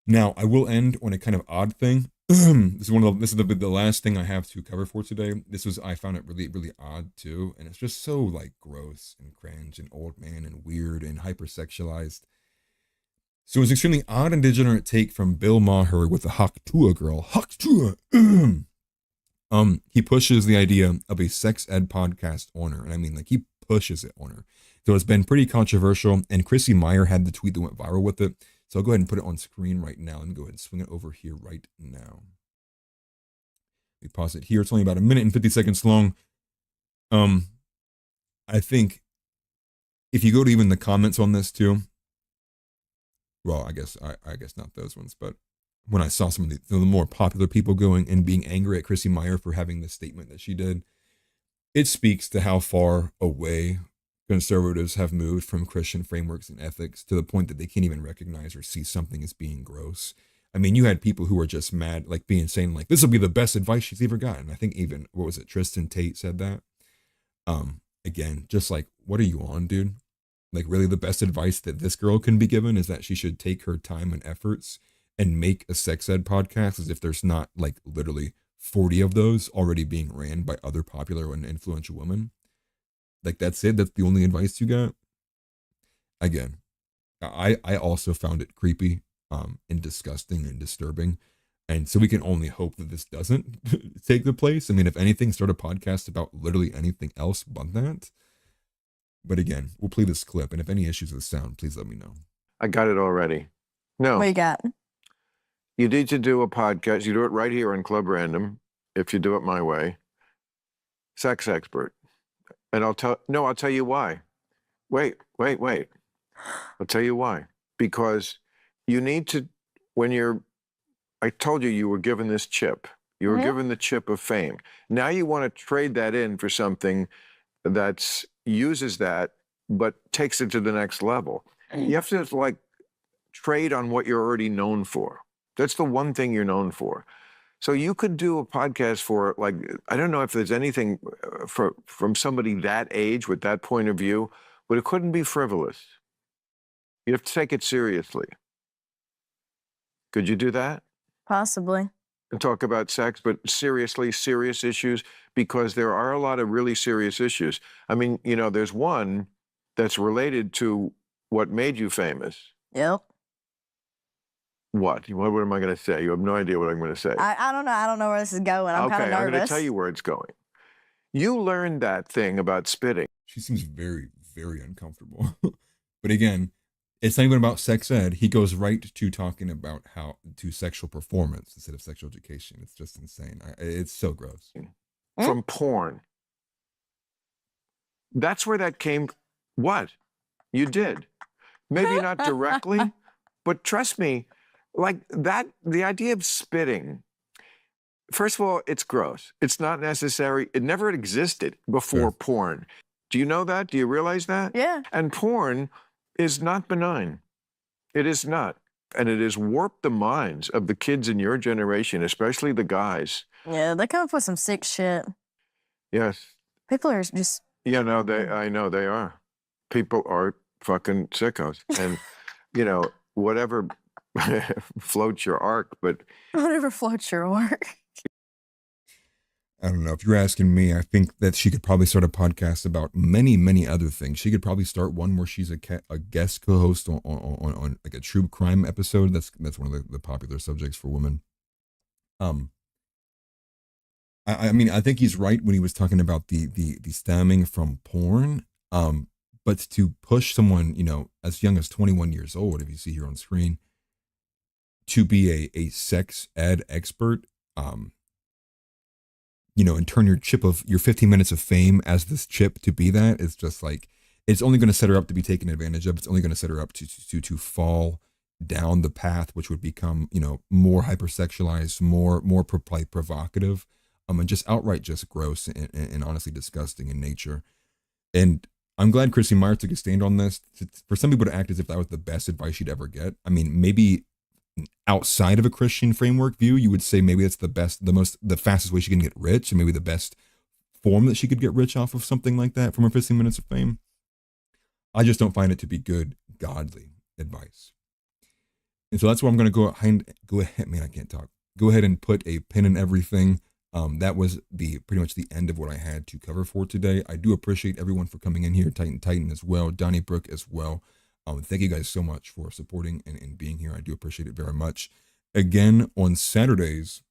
Now, I will end on a kind of odd thing. This is the last thing I have to cover for today. I found it really really odd too, and it's just so like gross and cringe and old man and weird and hypersexualized. So it was extremely odd and degenerate take from Bill Maher with the TUAH girl. TUAH. He pushes the idea of a sex ed podcast on her, and I mean like he pushes it on her. So it's been pretty controversial, and Chrissy Meyer had the tweet that went viral with it. So I'll go ahead and put it on screen right now. Let me go ahead and swing it over here right now. We pause it here. It's only about a minute and 50 seconds long. I think if you go to even the comments on this too, well, I guess not those ones, but when I saw some of the more popular people going and being angry at Chrissy Meyer for having the statement that she did, it speaks to how far away conservatives have moved from Christian frameworks and ethics to the point that they can't even recognize or see something as being gross. I mean, you had people who were just mad, like being saying, like, this will be the best advice she's ever gotten. I think even, what was it, Tristan Tate said that. Again, just like, what are you on, dude? Like, really, the best advice that this girl can be given is that she should take her time and efforts and make a sex ed podcast as if there's not, like, literally 40 of those already being ran by other popular and influential women. Like, that's it? That's the only advice you got? Again, I also found it creepy and disgusting and disturbing. And so we can only hope that this doesn't take the place. I mean, if anything, start a podcast about literally anything else but that. But again, we'll play this clip, and if any issues with sound, please let me know. I got it already. No. What you got? You need to do a podcast. You do it right here on Club Random, if you do it my way. Sex expert. And I'll tell you why. Wait. I'll tell you why. Because you need to, I told you were given this chip. You were given the chip of fame. Now you want to trade that in for something that uses that, but takes it to the next level. You have to like trade on what you're already known for. That's the one thing you're known for. So you could do a podcast for, like, I don't know if there's anything from somebody that age with that point of view, but it couldn't be frivolous. You have to take it seriously. Could you do that? Possibly. And talk about sex, but seriously, serious issues, because there are a lot of really serious issues. I mean, you know, there's one that's related to what made you famous. Yep. What am I going to say? You have no idea what I'm going to say. I don't know. I don't know where this is going. I'm kind of nervous. I'm going to tell you where it's going. You learned that thing about spitting. She seems very, very uncomfortable. But again, it's not even about sex ed. He goes right to talking about to sexual performance instead of sexual education. It's just insane. It's so gross. From porn. That's where that came. What? You did. Maybe not directly, but trust me, like that, the idea of spitting, first of all, it's gross. It's not necessary. It never existed before porn. Do you know that? Do you realize that? Yeah. And porn is not benign. It is not. And it has warped the minds of the kids in your generation, especially the guys. Yeah, they come up with some sick shit. Yes. People are just... Yeah, no, I know they are. People are fucking sickos. And, you know, whatever floats your arc, but... Whatever floats your arc. I don't know. If you're asking me, I think that she could probably start a podcast about many, many other things. She could probably start one where she's a guest co-host on like a true crime episode. That's one of the popular subjects for women. I mean, I think he's right when he was talking about the stemming from porn. But to push someone, you know, as young as 21 years old, if you see here on screen, to be a sex ed expert, you know, and turn your 15 minutes of fame as this chip to be that, it's just like, it's only going to set her up to be taken advantage of. It's only going to set her up to fall down the path, which would become, you know, more hypersexualized, more provocative, and just outright just gross and honestly disgusting in nature. And I'm glad Chrissy Meyer took a stand on this. For some people to act as if that was the best advice she'd ever get. I mean, maybe outside of a Christian framework view, you would say maybe it's the fastest way she can get rich, and maybe the best form that she could get rich off of something like that from her 15 minutes of fame. I just don't find it to be good, godly advice. And so that's why I'm going to go ahead, man, I can't talk. Go ahead and put a pin in everything. That was pretty much the end of what I had to cover for today. I do appreciate everyone for coming in here, Titan as well, Donnybrook as well. Thank you guys so much for supporting and being here. I do appreciate it very much. Again, on Saturdays,